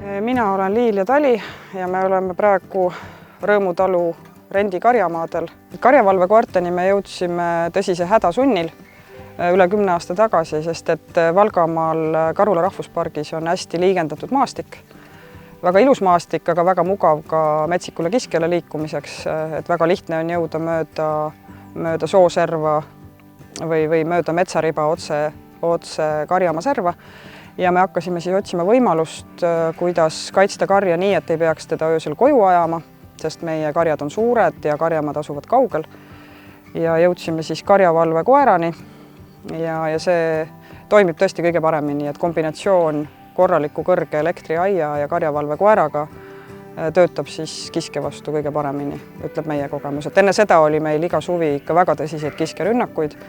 Mina olen Liilia Tali ja me oleme praegu Rõõmu talu rendikarjamaadel. Karjavalvekoerteni me jõudsime tõsise hädasunnil üle 10 aasta tagasi, sest et Valgamaal Karula rahvuspargis on hästi liigendatud maastik. Väga ilus maastik, aga väga mugav ka metsikule kiskjale liikumiseks, et väga lihtne on jõuda mööda sooserva või mööda metsariba otse karjamaa serva. Ja me hakkasime siis otsima võimalust, kuidas kaitsta karja nii, et ei peaks teda öösel koju ajama, sest meie karjad on suured ja karjamaad asuvad kaugel. Ja jõudsime siis karjavalvekoerani ja see toimib tõesti kõige paremini, et kombinatsioon korraliku kõrge elektriaia ja karjavalvekoeraga töötab siis kiske vastu kõige paremini, ütleb meie kogemus. Et enne seda oli meil iga suvi ikka väga tõsiseid kiskerünnakuid.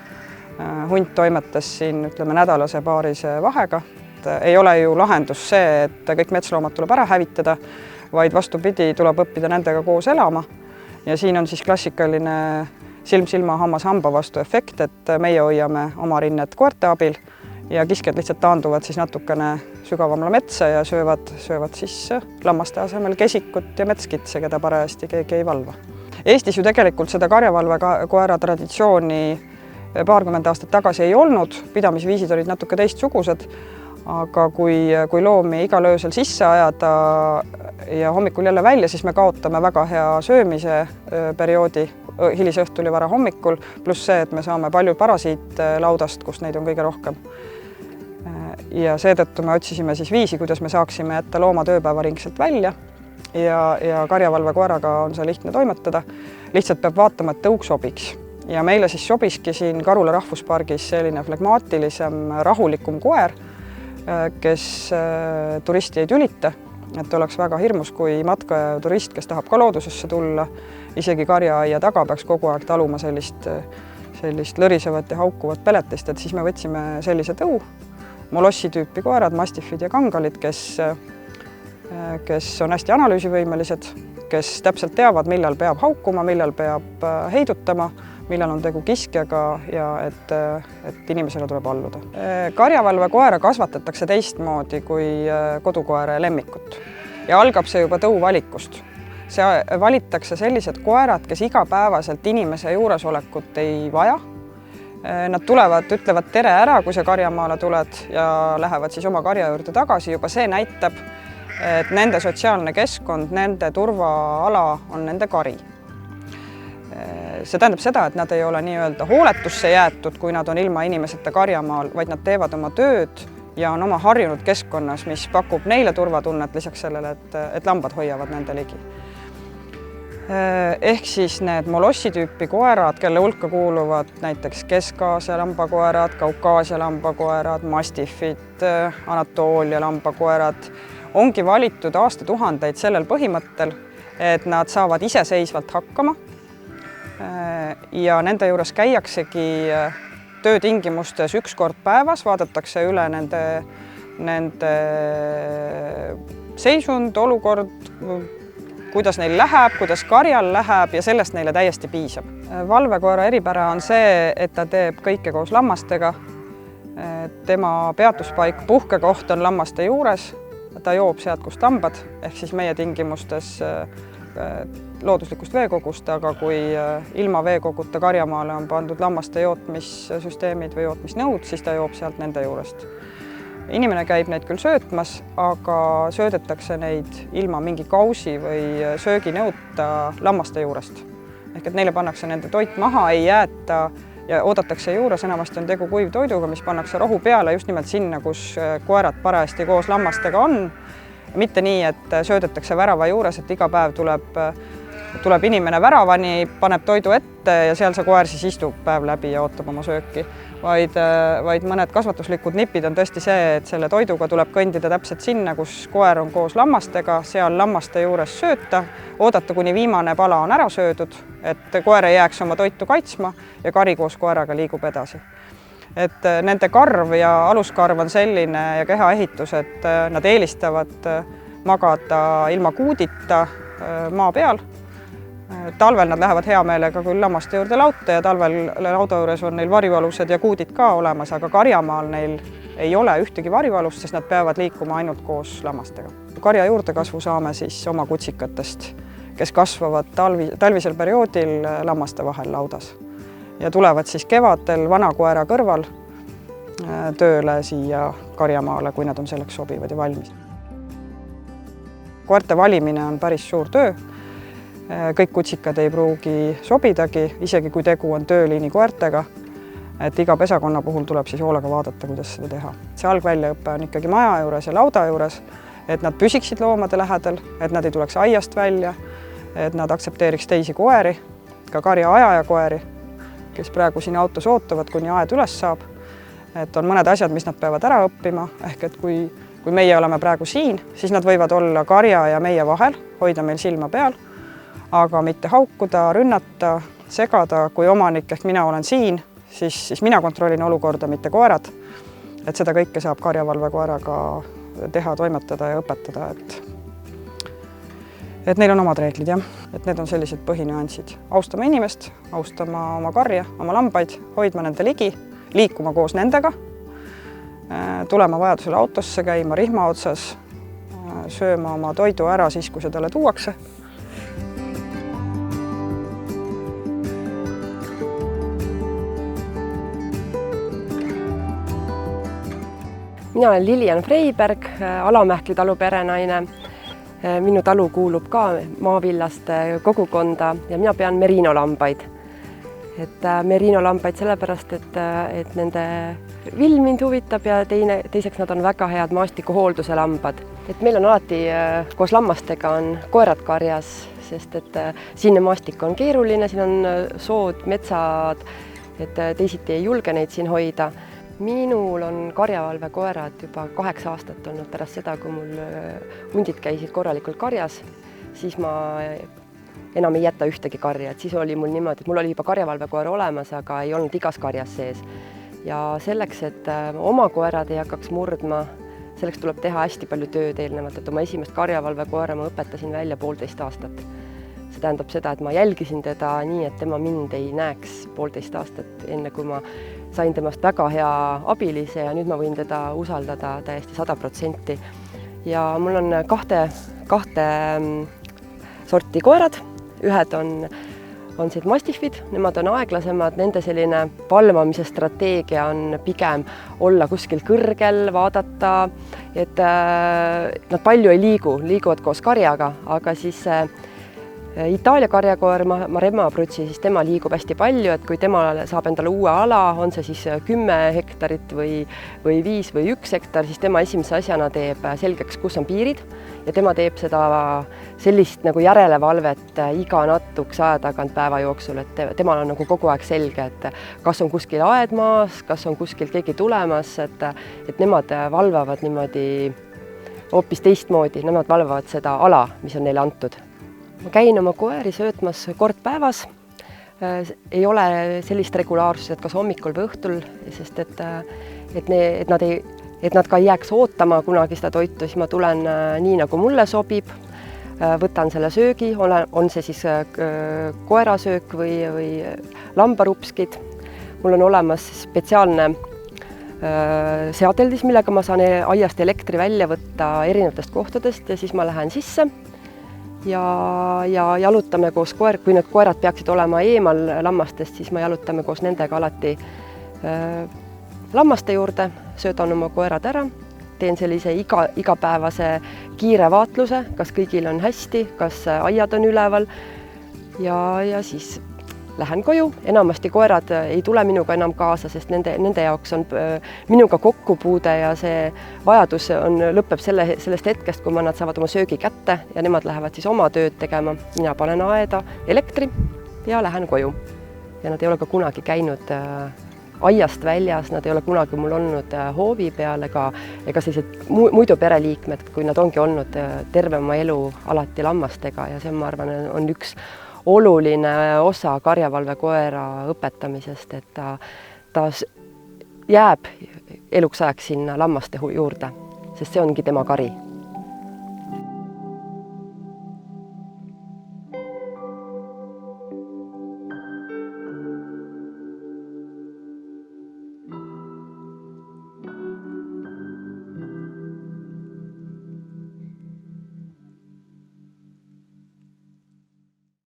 Hunt toimetas siin, ütleme, nädalase paarise vahega. Ei ole ju lahendus see, et kõik metsloomad tuleb ära hävitada, vaid vastupidi, tuleb õppida nendega koos elama. Ja siin on siis klassikaline silm silma hammas hamba vastu efekt, et meie hoiame oma rinnet koerte abil ja kiskjad lihtsalt taanduvad siis natukene sügavamale metsa ja söövad siis lammaste asemel kesikut ja metskitse, keda parajasti keegi ei valva. Eestis ju tegelikult seda karjavalvekoera traditsiooni paarkümmend aastat tagasi ei olnud, pidamisviisid olid natuke teistsugused, aga kui loomi igal öösel sisse ajada ja hommikul jälle välja, siis me kaotame väga hea söömise perioodi hilisõhtul ja vara hommikul, pluss see, et me saame palju parasiitlaudast, kus neid on kõige rohkem. Ja seetõttu me otsisime siis viisi, kuidas me saaksime jätta looma tööpäevaringselt välja ja karjavalvekoeraga on see lihtne toimetada. Lihtsalt peab vaatama, et tõuk sobiks. Ja meile siis sobiski siin Karula rahvuspargis selline flegmaatilisem, rahulikum koer, kes turisti ei tülita, et oleks väga hirmus, kui matka ja turist, kes tahab ka loodusesse tulla, isegi karjaaia taga peaks kogu aeg taluma sellist lõrisevat ja haukuvat peletist, et siis me võtsime sellise tõu, molossi tüüpi koerad, mastiffid ja kangalid, kes on hästi analüüsivõimelised, kes täpselt teavad, millal peab haukuma, millal peab heidutama, millal on tegu kiskjaga ja et inimesele tuleb alluda. Karjavalvekoera kasvatatakse teistmoodi kui kodukoera ja lemmikut ja algab see juba tõu valikust. See valitakse sellised koerad, kes igapäevaselt inimese juuresolekut ei vaja. Nad tulevad, ütlevad tere ära, kui sa karjamaale tuled ja lähevad siis oma karja juurde tagasi. Juba see näitab, et nende sotsiaalne keskkond, nende turvaala on nende kari. See tähendab seda, et nad ei ole nii-öelda hooletusse jäetud, kui nad on ilma inimeseta karjamaal, vaid nad teevad oma tööd ja on oma harjunud keskkonnas, mis pakub neile turvatunnet lisaks sellele, et lambad hoiavad nende ligi. Ehk siis need molossi tüüpi koerad, kelle hulka kuuluvad näiteks Kesk-Aasia lambakoerad, Kaukaasia lambakoerad, mastiffid, Anatoolia lambakoerad, ongi valitud aastatuhandeid sellel põhimõttel, et nad saavad iseseisvalt hakkama ja nende juures käiaksegi töötingimustes üks kord päevas, vaadatakse üle nende seisund, olukord, kuidas neil läheb, kuidas karjal läheb ja sellest neile täiesti piisab. Valvekoera eripära on see, et ta teeb kõike koos lammastega. Tema peatuspaik, puhkekoht on lammaste juures, ta joob sealt, kus tambad, ehk siis meie tingimustes looduslikust veekogust, aga kui ilma veekoguta karjamaale on pandud lammaste jootmissüsteemid või jootmisnõud, siis ta joob sealt nende juurest. Inimene käib neid küll söötmas, aga söödetakse neid ilma mingi kausi või sööginõuta lammaste juurest. Ehk et neile pannakse nende toit maha, ei jäeta ja oodatakse juures, enamasti on tegu kuivtoiduga, mis pannakse rohu peale just nimelt sinna, kus koerad parajasti koos lammastega on. Mitte nii, et söödetakse värava juures, et iga päev tuleb inimene väravani, paneb toidu ette ja seal see koer siis istub päev läbi ja ootab oma sööki. Vaid mõned kasvatuslikud nipid on tõesti see, et selle toiduga tuleb kõndida täpselt sinna, kus koer on koos lammastega, seal lammaste juures sööta, oodata, kuni viimane pala on ära söödud, et koer ei jääks oma toitu kaitsma ja kari koos koeraga liigub edasi. Et nende karv ja aluskarv on selline ja kehaehitus, et nad eelistavad magada ilma kuudita maa peal. Talvel nad lähevad hea meelega küll lammaste juurde lauta ja talvel lauda juures on neil varjualused ja kuudid ka olemas, aga karjamaal neil ei ole ühtegi varjualust, sest nad peavad liikuma ainult koos lammastega. Karja juurdekasvu saame siis oma kutsikatest, kes kasvavad talvisel perioodil lammaste vahel laudas ja tulevad siis kevadel vana koera kõrval tööle siia karjamaale, kui nad on selleks sobivad ja valmis. Koerte valimine on päris suur töö. Kõik kutsikad ei pruugi sobidagi, isegi kui tegu on tööliini koertega, et iga pesakonna puhul tuleb siis hoolega vaadata, kuidas seda teha. See algväljaõpe on ikkagi maja juures ja lauda juures, et nad püsiksid loomade lähedal, et nad ei tuleks aiast välja, et nad aktsepteeriks teisi koeri, ka karja ajaja koeri, kes praegu siin autos ootavad, kuni aed üles saab. Et on mõned asjad, mis nad peavad ära õppima, ehk et kui meie oleme praegu siin, siis nad võivad olla karja ja meie vahel, hoida meil silma peal, aga mitte haukuda, rünnata, segada, kui omanik ehk mina olen siin, siis mina kontrollin olukorda, mitte koerad. Et seda kõike saab karjavalvekoeraga teha, toimetada ja õpetada, et neil on omad reeglid, jah. Et need on sellised põhinüansid. Austama inimest, austama oma karja, oma lambaid, hoidma nende ligi, liikuma koos nendega, tulema vajadusel autosse, käima rihma otsas, sööma oma toidu ära siis, kui see talle tuuakse. Mina olen Lilian Freiberg, Alamähkli talu perenaine. Minu talu kuulub ka maavillaste kogukonda ja mina pean merinolambaid. Merinolambaid sellepärast, et nende vill mind huvitab ja teiseks nad on väga head maastikuhoolduse lambad. Et meil on alati koos lammastega on koerad karjas, sest et siinne maastik on keeruline, siin on sood, metsad, et teisiti ei julge neid siin hoida. Minul on karjavalvekoerad juba 8 aastat olnud pärast seda, kui mul hundid käisid korralikult karjas, siis ma enam ei jäta ühtegi karja. Et siis oli mul niimoodi, et mul oli juba karjavalvekoer olemas, aga ei olnud igas karjas sees. Ja selleks, et oma koerad ei hakkaks murdma, selleks tuleb teha hästi palju tööd eelnevalt, et oma esimest karjavalvekoera ma õpetasin välja 1,5 aastat. See tähendab seda, et ma jälgisin teda nii, et tema mind ei näeks 1,5 aastat, enne kui ma sain temast väga hea abilise ja nüüd ma võin teda usaldada täiesti 100%. Ja mul on kahte sorti koerad. Ühed on need mastifid, nemad on aeglasemad, nende selline palmamise strateegia on pigem olla kuskil kõrgel, vaadata, et nad palju ei liiguvad koos karjaga, aga siis Itaalia karjakoer Maremma Abruzzi, siis tema liigub hästi palju, et kui tema saab endale uue ala, on see siis 10 hektarit või 5 või 1 hektar, siis tema esimese asjana teeb selgeks, kus on piirid ja tema teeb seda sellist nagu järelevalvet iga natukese aja tagant päeva jooksul, et temal on nagu kogu aeg selge, et kas on kuskil aed maas, kas on kuskil keegi tulemas, et nemad valvavad niimoodi hoopis teistmoodi, nemad valvavad seda ala, mis on neile antud. Ma käin oma koeri söötmas kord päevas. Ei ole sellist regulaarsust, et kas hommikul või õhtul, sest et nad ka ei jääks ootama kunagi seda toitu, siis ma tulen nii, nagu mulle sobib, võtan selle söögi, on see siis koerasöök või lambarupskid. Mul on olemas spetsiaalne seadeldis, millega ma saan aiast elektri välja võtta erinevatest kohtadest ja siis ma lähen sisse. Ja jalutame koos kui need koerad peaksid olema eemal lammastest, siis ma jalutame koos nendega alati lammaste juurde, söödan oma koerad ära, teen sellise igapäevase kiire vaatluse, kas kõigil on hästi, kas aiad on üleval ja siis lähen koju. Enamasti koerad ei tule minuga enam kaasa, sest nende jaoks on minuga kokkupuude ja see vajadus lõpeb sellest hetkest, kui nad saavad oma söögi kätte ja nemad lähevad siis oma tööd tegema. Mina panen aeda elektri ja lähen koju. Ja nad ei ole ka kunagi käinud aiast väljas, nad ei ole kunagi mul olnud hoovi peal ega sellised muidu pereliikmed, kui nad ongi olnud terve oma elu alati lammastega ja see, ma arvan, on üks oluline osa karjavalvekoera õpetamisest, et ta jääb eluks ajaks sinna lammaste juurde, sest see ongi tema kari.